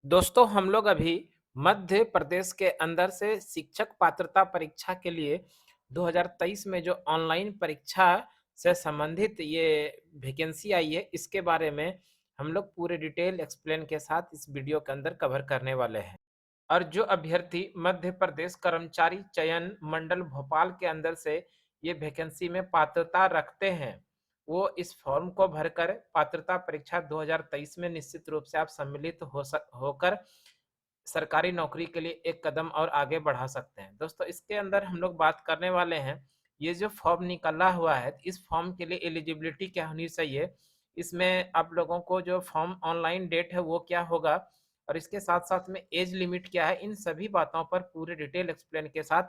दोस्तों हम लोग अभी मध्य प्रदेश के अंदर से शिक्षक पात्रता परीक्षा के लिए 2023 में जो ऑनलाइन परीक्षा से संबंधित ये वैकेंसी आई है, इसके बारे में हम लोग पूरे डिटेल एक्सप्लेन के साथ इस वीडियो के अंदर कवर करने वाले हैं। और जो अभ्यर्थी मध्य प्रदेश कर्मचारी चयन मंडल भोपाल के अंदर से ये वैकेंसी में पात्रता रखते हैं, वो इस फॉर्म को भरकर पात्रता परीक्षा 2023 में निश्चित रूप से आप सम्मिलित होकर सरकारी नौकरी के लिए एक कदम और आगे बढ़ा सकते हैं। दोस्तों इसके अंदर हम लोग बात करने वाले हैं, ये जो फॉर्म निकला हुआ है, इस फॉर्म के लिए एलिजिबिलिटी क्या होनी चाहिए, इसमें आप लोगों को जो फॉर्म ऑनलाइन डेट है वो क्या होगा और इसके साथ-साथ में एज लिमिट क्या है, इन सभी बातों पर पूरे डिटेल एक्सप्लेन के साथ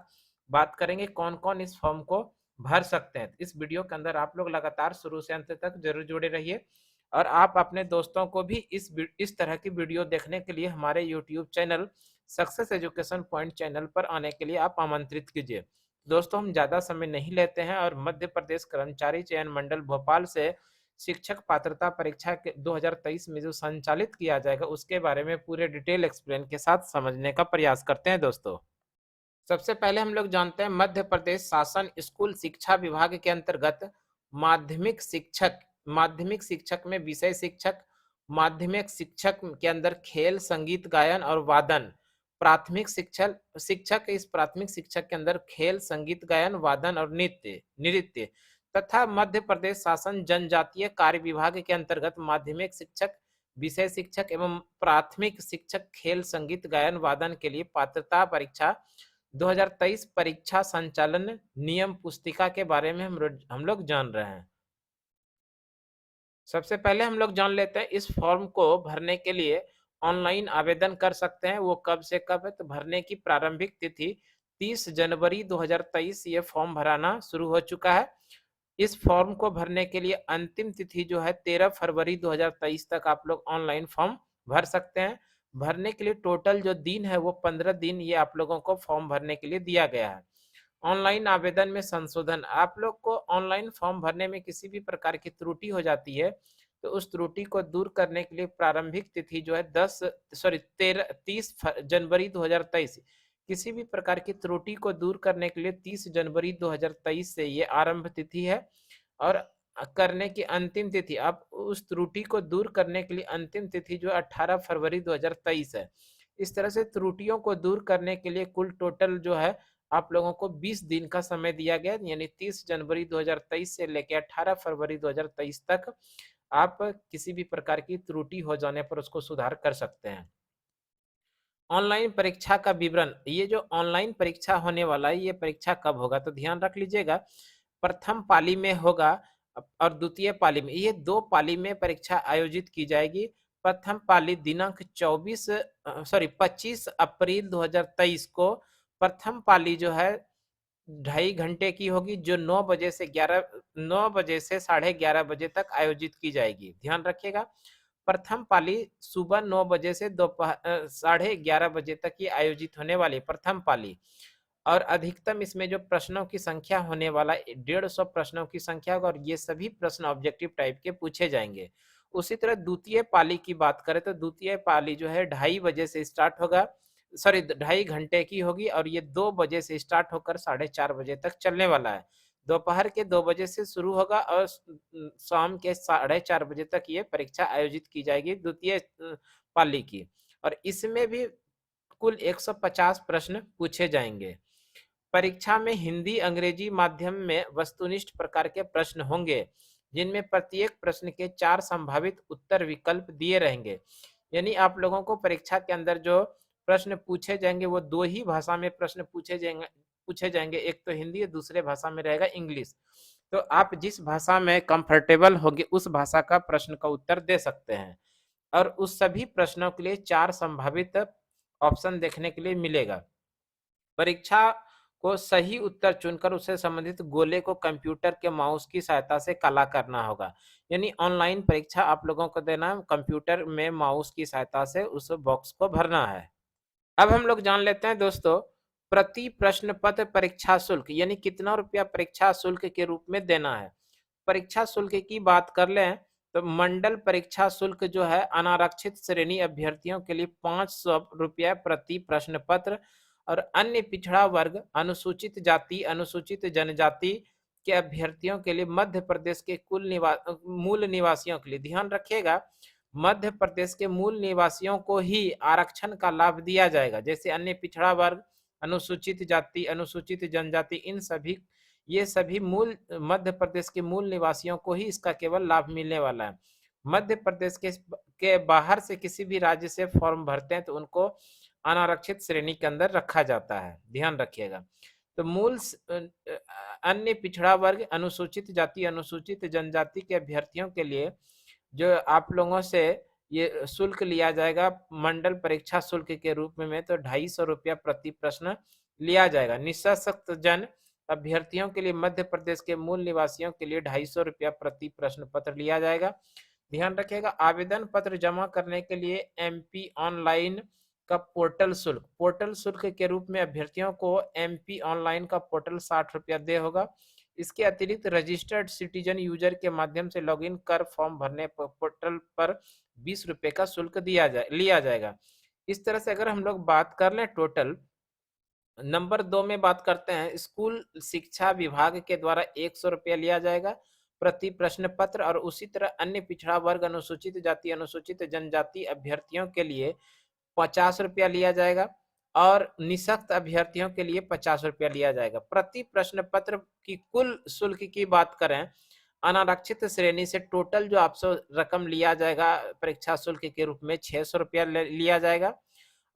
बात करेंगे, कौन-कौन इस फॉर्म को भर सकते हैं। इस वीडियो के अंदर आप लोग लगातार शुरू से अंत तक ज़रूर जुड़े रहिए और आप अपने दोस्तों को भी इस तरह की वीडियो देखने के लिए हमारे YouTube channel success education point channel पर आने के लिए आप आमंत्रित कीजिए। दोस्तों हम ज़्यादा समय नहीं लेते हैं और मध्य प्रदेश कर्मचारी चयन मंडल भोपाल से शिक्षक पात्रता परीक्षा के 2023 में जो संचालित किया जाएगा उसके बारे में पूरे डिटेल एक्सप्लेन के साथ समझने का प्रयास करते हैं दोस्तों। सबसे पहले हम लोग जानते हैं मध्य प्रदेश शासन स्कूल शिक्षा विभाग के अंतर्गत माध्यमिक शिक्षक माध्यमिक शिक्षक में विषय शिक्षक, माध्यमिक शिक्षक के अंदर खेल संगीत गायन और वादन, प्राथमिक शिक्षक शिक्षक इस प्राथमिक शिक्षक के अंदर खेल संगीत गायन वादन और नृत्य नृत्य तथा मध्य प्रदेश शासन जनजातीय कार्य विभाग के अंतर्गत माध्यमिक शिक्षक विषय शिक्षक एवं प्राथमिक शिक्षक खेल संगीत गायन वादन के लिए पात्रता परीक्षा 2023 परीक्षा संचालन नियम पुस्तिका के बारे में हम लोग जान रहे हैं। सबसे पहले हम लोग जान लेते हैं इस फॉर्म को भरने के लिए ऑनलाइन आवेदन कर सकते हैं, वो कब से कब है, तो भरने की प्रारंभिक तिथि 30 जनवरी 2023 ये फॉर्म भराना शुरू हो चुका है। इस फॉर्म को भरने के लिए अंतिम तिथि जो है 13 फरवरी 2023 तक आप लोग ऑनलाइन फॉर्म भर सकते हैं। भरने के लिए टोटल जो दिन है वो 15 दिन ये आप लोगों को फॉर्म भरने के लिए दिया गया है। ऑनलाइन आवेदन में संशोधन, आप लोग को ऑनलाइन फॉर्म भरने में किसी भी प्रकार की त्रुटि हो जाती है तो उस त्रुटि को दूर करने के लिए प्रारंभिक तिथि जो है 30 जनवरी 2023, किसी भी प्रकार की त्रुटि को दूर करने के लिए 30 जनवरी 2023 से ये आरंभ तिथि है और करने की अंतिम तिथि, आप उस त्रुटि को दूर करने के लिए अंतिम तिथि जो 18 फरवरी 2023 है। इस तरह से त्रुटियों को दूर करने के लिए कुल टोटल जो है आप लोगों को 20 दिन का समय दिया गया, यानी 30 जनवरी 2023 से लेकर 18 फरवरी 2023 तक आप किसी भी प्रकार की त्रुटि हो जाने पर उसको सुधार कर सकते हैं। ऑनलाइन परीक्षा का विवरण, ये जो ऑनलाइन परीक्षा होने वाला है ये परीक्षा कब होगा तो ध्यान रख लीजिएगा, प्रथम पाली में होगा और द्वितीय पाली में, ये दो पाली में परीक्षा आयोजित की जाएगी। प्रथम पाली दिनांक 25 अप्रैल 2023 को प्रथम पाली जो है 2.5 घंटे की होगी, जो 9 बजे से 11:30 बजे तक आयोजित की जाएगी। ध्यान रखिएगा, प्रथम पाली सुबह 9 बजे से दोपहर 11:30 बजे तक ये आयोजित होने वाली प्रथम पाली और अधिकतम इसमें जो प्रश्नों की संख्या होने वाला 150 प्रश्नों की संख्या होगा और ये सभी प्रश्न ऑब्जेक्टिव टाइप के पूछे जाएंगे। उसी तरह द्वितीय पाली की बात करें तो द्वितीय पाली जो है 2:30 बजे से स्टार्ट होगा, 2.5 घंटे की होगी और ये 2 बजे से स्टार्ट होकर 4:30 बजे तक चलने वाला है। दोपहर के 2 बजे से शुरू होगा और शाम के 4:30 बजे तक ये परीक्षा आयोजित की जाएगी द्वितीय पाली की और इसमें भी कुल 150 प्रश्न पूछे जाएंगे। परीक्षा में हिंदी अंग्रेजी माध्यम में वस्तुनिष्ठ प्रकार के प्रश्न होंगे, जिनमें प्रत्येक प्रश्न के 4 संभावित उत्तर विकल्प दिए रहेंगे। यानी आप लोगों को परीक्षा के अंदर जो प्रश्न पूछे जाएंगे वो 2 ही भाषा में प्रश्न पूछे जाएंगे, एक तो हिंदी और दूसरे भाषा में रहेगा इंग्लिश। तो आप जिस भाषा में कंफर्टेबल होंगे उस भाषा का प्रश्न का उत्तर दे सकते हैं और उस सभी प्रश्नों के लिए 4 संभावित ऑप्शन देखने के लिए मिलेगा। परीक्षा को सही उत्तर चुनकर उससे संबंधित गोले को कंप्यूटर के माउस की सहायता से काला करना होगा। यानी ऑनलाइन परीक्षा आप लोगों को देना है, कंप्यूटर में माउस की सहायता से उस बॉक्स को भरना है। अब हम लोग जान लेते हैं दोस्तों, प्रति प्रश्न पत्र परीक्षा शुल्क यानी कितना रुपया परीक्षा शुल्क के रूप में देना है। परीक्षा शुल्क की बात कर लें तो मंडल परीक्षा शुल्क जो है अनारक्षित श्रेणी अभ्यर्थियों के लिए 500 रुपया प्रति प्रश्न पत्र और अन्य पिछड़ा वर्ग, अनुसूचित जाति, अनुसूचित जनजाति के अभ्यर्थियों के लिए मध्य प्रदेश के मूल निवासियों के लिए, ध्यान रखिएगा, मध्य प्रदेश के मूल निवासियों को ही आरक्षण का लाभ दिया जाएगा। जैसे अन्य पिछड़ा वर्ग, अनुसूचित जाति, अनुसूचित जनजाति, इन सभी ये सभी मूल मध्य प्रदेश के मूल निवासियों को ही इसका केवल लाभ मिलने वाला है। मध्य प्रदेश के बाहर से किसी भी राज्य से फॉर्म भरते हैं तो उनको अनारक्षित श्रेणी के अंदर रखा जाता है, ध्यान रखिएगा। तो अन्य पिछड़ा वर्ग, अनुसूचित जाति, अनुसूचित जनजाति के अभ्यर्थियों के लिए जो आप लोगों से ये शुल्क लिया जाएगा मंडल परीक्षा शुल्क के रूप में तो 250 रुपया प्रति प्रश्न लिया जाएगा। निःशक्त जन अभ्यर्थियों के लिए मध्य प्रदेश के मूल निवासियों के लिए 250 रुपया प्रति प्रश्न पत्र लिया जाएगा। ध्यान रखिएगा, आवेदन पत्र जमा करने के लिए एमपी ऑनलाइन का पोर्टल शुल्क के रूप में अभ्यर्थियों को एमपी ऑनलाइन का पोर्टल 60 रुपया दे होगा। इसके अतिरिक्त रजिस्टर्ड सिटीजन यूजर के माध्यम से लॉगिन कर फॉर्म भरने पर पोर्टल पर 20 रुपए का शुल्क लिया जाएगा। इस तरह से अगर हम लोग बात कर लें टोटल, नंबर 2 में बात करते हैं, स्कूल शिक्षा विभाग के द्वारा 100 रुपया लिया जाएगा प्रति प्रश्न पत्र और उसी तरह अन्य पिछड़ा वर्ग, अनुसूचित जाति, अनुसूचित जनजाति अभ्यर्थियों के लिए 50 रुपया लिया जाएगा और निःशक्त अभ्यर्थियों के लिए 50 रुपया लिया जाएगा। प्रति प्रश्न पत्र की कुल शुल्क की बात करें, अनारक्षित श्रेणी से टोटल जो आपसे रकम लिया जाएगा परीक्षा शुल्क के रूप में 600 रुपया लिया जाएगा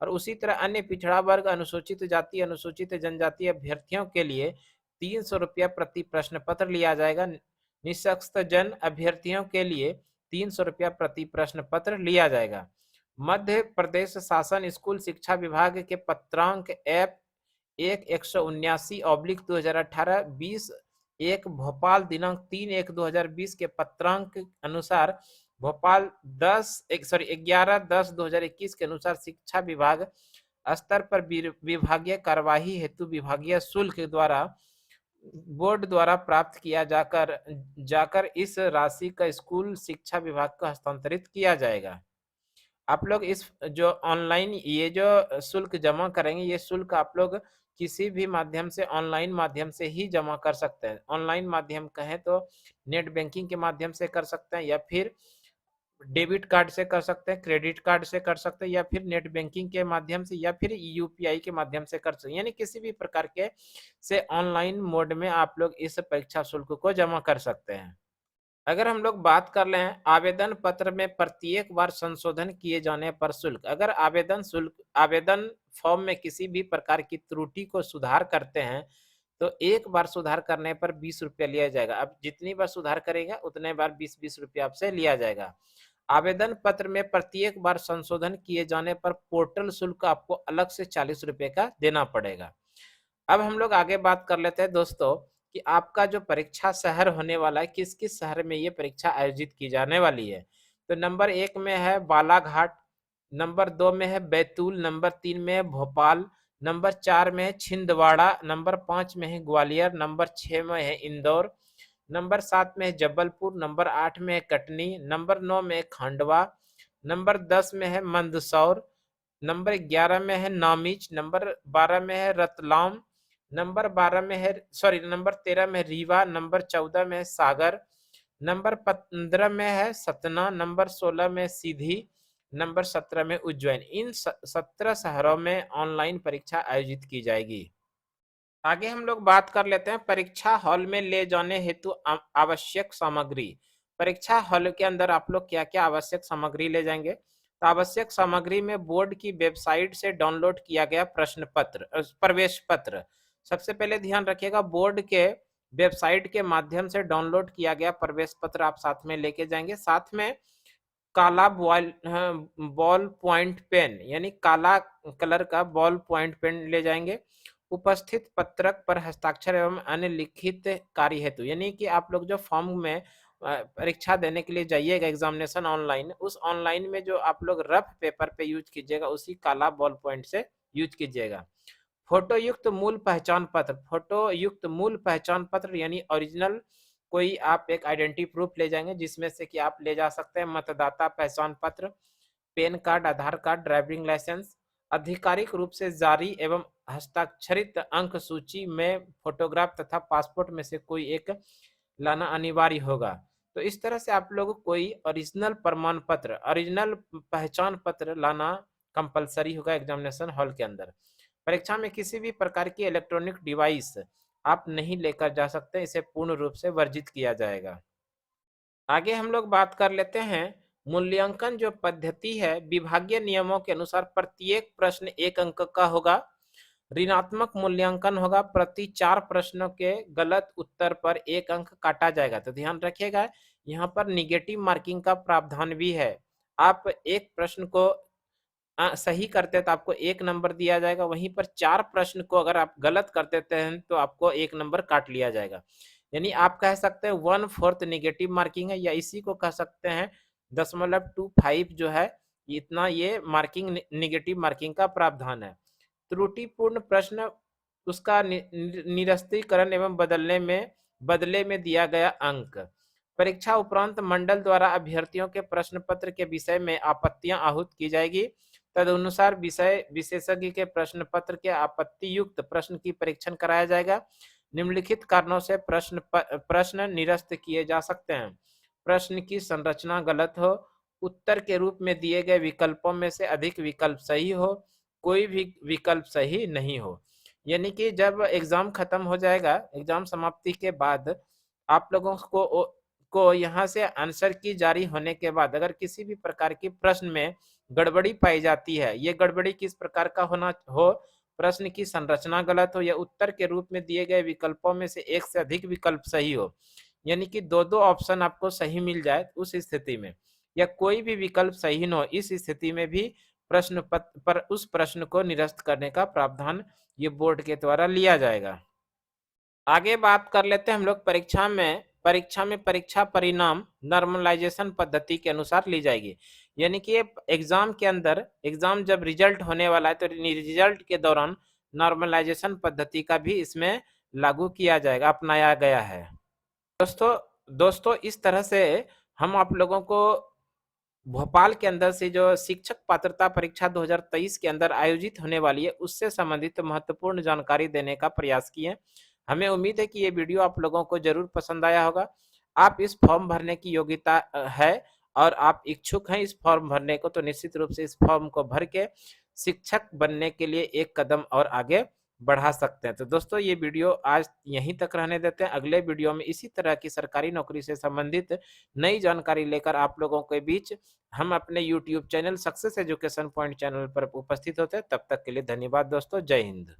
और उसी तरह अन्य पिछड़ा वर्ग, अनुसूचित जाति, अनुसूचित जनजाति अभ्यर्थियों के लिए 300 रुपया प्रति प्रश्न पत्र लिया जाएगा। निःशक्त जन अभ्यर्थियों के लिए 300 रुपया प्रति प्रश्न पत्र लिया जाएगा। मध्य प्रदेश शासन स्कूल शिक्षा विभाग के पत्रांक ऐप 1/179/2018 20/1 भोपाल दिनांक 3/1/2020 के पत्रांक अनुसार भोपाल 11/10/2021 के अनुसार शिक्षा विभाग स्तर पर विभागीय कार्यवाही हेतु विभागीय शुल्क द्वारा बोर्ड द्वारा प्राप्त किया जाकर इस राशि का स्कूल शिक्षा विभाग को हस्तांतरित किया जाएगा। आप लोग इस जो ऑनलाइन ये जो शुल्क जमा करेंगे, ये शुल्क आप लोग किसी भी माध्यम से ऑनलाइन माध्यम से ही जमा कर सकते हैं। ऑनलाइन माध्यम कहें तो नेट बैंकिंग के माध्यम से कर सकते हैं या फिर डेबिट कार्ड से कर सकते हैं, क्रेडिट कार्ड से कर सकते हैं या फिर नेट बैंकिंग के माध्यम से या फिर यूपीआई के माध्यम से कर सकते हैं, यानी किसी भी प्रकार के से ऑनलाइन मोड में आप लोग इस परीक्षा शुल्क को जमा कर सकते हैं। अगर हम लोग बात कर लें आवेदन पत्र में प्रत्येक बार संशोधन किए जाने पर शुल्क, अगर आवेदन फॉर्म में किसी भी प्रकार की त्रुटि को सुधार करते हैं तो एक बार सुधार करने पर 20 रुपया लिया जाएगा। अब जितनी बार सुधार करेगा उतने बार 20-20 रुपया आपसे लिया जाएगा। आवेदन पत्र में प्रत्येक बार संशोधन किए जाने पर पोर्टल शुल्क आपको अलग से 40 रुपए का देना पड़ेगा। अब हम लोग आगे बात कर लेते हैं दोस्तों कि आपका जो परीक्षा शहर होने वाला है, किस किस शहर में ये परीक्षा आयोजित की जाने वाली है। तो नंबर 1 में है बालाघाट, नंबर 2 में है बैतूल, नंबर 3 में है भोपाल, नंबर 4 में है छिंदवाड़ा, नंबर 5 में है ग्वालियर, नंबर 6 में है इंदौर, नंबर 7 में है जबलपुर, नंबर 8 में है कटनी, नंबर 9 में है खंडवा, नंबर 10 में है मंदसौर, नंबर 11 में है नामिच, नंबर 12 में है रतलाम, नंबर 13 में रीवा, नंबर 14 में है सागर, नंबर 15 में है सतना, नंबर 16 में सीधी, नंबर 17 में उज्जैन। इन 17 शहरों में ऑनलाइन परीक्षा आयोजित की जाएगी। आगे हम लोग बात कर लेते हैं परीक्षा हॉल में ले जाने हेतु आवश्यक सामग्री। परीक्षा हॉल के अंदर आप लोग क्या क्या आवश्यक सामग्री ले जाएंगे, तो आवश्यक सामग्री में बोर्ड की वेबसाइट से डाउनलोड किया गया प्रवेश पत्र। सबसे पहले ध्यान रखिएगा, बोर्ड के वेबसाइट के माध्यम से डाउनलोड किया गया प्रवेश पत्र आप साथ में लेके जाएंगे। साथ में काला बॉल पॉइंट पेन, यानी काला कलर का बॉल पॉइंट पेन ले जाएंगे। उपस्थित पत्रक पर हस्ताक्षर एवं अन्य लिखित कार्य हेतु, यानी कि आप लोग जो फॉर्म में परीक्षा देने के लिए जाइएगा एग्जामिनेशन ऑनलाइन, उस ऑनलाइन में जो आप लोग रफ पेपर पे यूज कीजिएगा उसी काला बॉल पॉइंट से यूज कीजिएगा। फोटो युक्त मूल पहचान पत्र यानी ओरिजिनल कोई आप एक आइडेंटिटी प्रूफ ले जाएंगे, जिसमें से कि आप ले जा सकते हैं मतदाता पहचान पत्र, पैन कार्ड, आधार कार्ड, ड्राइविंग लाइसेंस, आधिकारिक रूप से जारी एवं हस्ताक्षरित अंक सूची में फोटोग्राफ तथा पासपोर्ट में से कोई एक लाना अनिवार्य होगा। तो इस तरह से आप लोग कोई ओरिजिनल प्रमाण पत्र, ओरिजिनल पहचान पत्र लाना कंपलसरी होगा एग्जामिनेशन हॉल के अंदर। परीक्षा में किसी भी प्रकार की इलेक्ट्रॉनिक डिवाइस आप नहीं लेकर जा सकते, इसे पूर्ण रूप से वर्जित किया जाएगा। आगे हम लोग बात कर लेते हैं मूल्यांकन जो पद्धति है, विभागीय नियमों के अनुसार प्रत्येक प्रश्न 1 अंक का होगा। ऋणात्मक मूल्यांकन होगा, प्रति 4 प्रश्नों के गलत उत्तर पर 1 अंक काटा जाएगा। तो ध्यान रखिएगा, यहाँ पर निगेटिव मार्किंग का प्रावधान भी है। आप एक प्रश्न को सही करते हैं तो आपको 1 नंबर दिया जाएगा, वहीं पर 4 प्रश्न को अगर आप गलत कर देते हैं तो आपको 1 नंबर काट लिया जाएगा। यानी आप कह सकते हैं 1/4 निगेटिव मार्किंग है, या इसी को कह सकते हैं 0.25 जो है, इतना ये मार्किंग निगेटिव मार्किंग का प्रावधान है। त्रुटिपूर्ण प्रश्न, उसका निरस्तीकरण एवं बदले में दिया गया अंक। परीक्षा उपरांत मंडल द्वारा अभ्यर्थियों के प्रश्न पत्र के विषय में आपत्तियां आहूत की जाएगी। तदनुसार विषय विशेषज्ञ के प्रश्न पत्र के आपत्ति युक्त प्रश्न की परीक्षण कराया जाएगा। निम्नलिखित कारणों से प्रश्न निरस्त किए जा सकते हैं। प्रश्न की संरचना गलत हो, उत्तर के रूप में दिए गए विकल्पों में से अधिक विकल्प सही हो, कोई भी विकल्प सही नहीं हो। यानी कि जब एग्जाम खत्म हो जाएगा, एग्जाम समाप्ति के बाद आप लोगों को यहाँ से आंसर की जारी होने के बाद अगर किसी भी प्रकार की प्रश्न में गड़बड़ी पाई जाती है, ये गड़बड़ी किस प्रकार का होना हो, प्रश्न की संरचना गलत हो, या उत्तर के रूप में दिए गए विकल्पों में से एक से अधिक विकल्प सही हो, यानी कि दो ऑप्शन आपको सही मिल जाए उस स्थिति में, या कोई भी विकल्प सही न हो, इस स्थिति में भी प्रश्न पत्र पर उस प्रश्न को निरस्त करने का प्रावधान ये बोर्ड के द्वारा लिया जाएगा। आगे बात कर लेते हैं हम लोग परीक्षा परिणाम नॉर्मलाइजेशन पद्धति के अनुसार ली जाएगी। यानी कि एग्जाम के अंदर, एग्जाम जब रिजल्ट होने वाला है तो रिजल्ट के दौरान नॉर्मलाइजेशन पद्धति का भी इसमें लागू किया जाएगा, अपनाया गया है। दोस्तों इस तरह से हम आप लोगों को भोपाल के अंदर से जो शिक्षक पात्रता परीक्षा 2023 के अंदर आयोजित होने वाली है उससे संबंधित महत्वपूर्ण जानकारी देने का प्रयास किए। हमें उम्मीद है कि ये वीडियो आप लोगों को जरूर पसंद आया होगा। आप इस फॉर्म भरने की योग्यता है और आप इच्छुक हैं इस फॉर्म भरने को, तो निश्चित रूप से इस फॉर्म को भर के शिक्षक बनने के लिए एक कदम और आगे बढ़ा सकते हैं। तो दोस्तों ये वीडियो आज यहीं तक रहने देते हैं। अगले वीडियो में इसी तरह की सरकारी नौकरी से संबंधित नई जानकारी लेकर आप लोगों के बीच हम अपने YouTube channel success education point channel पर उपस्थित होते हैं। तब तक के लिए धन्यवाद दोस्तों, जय हिंद।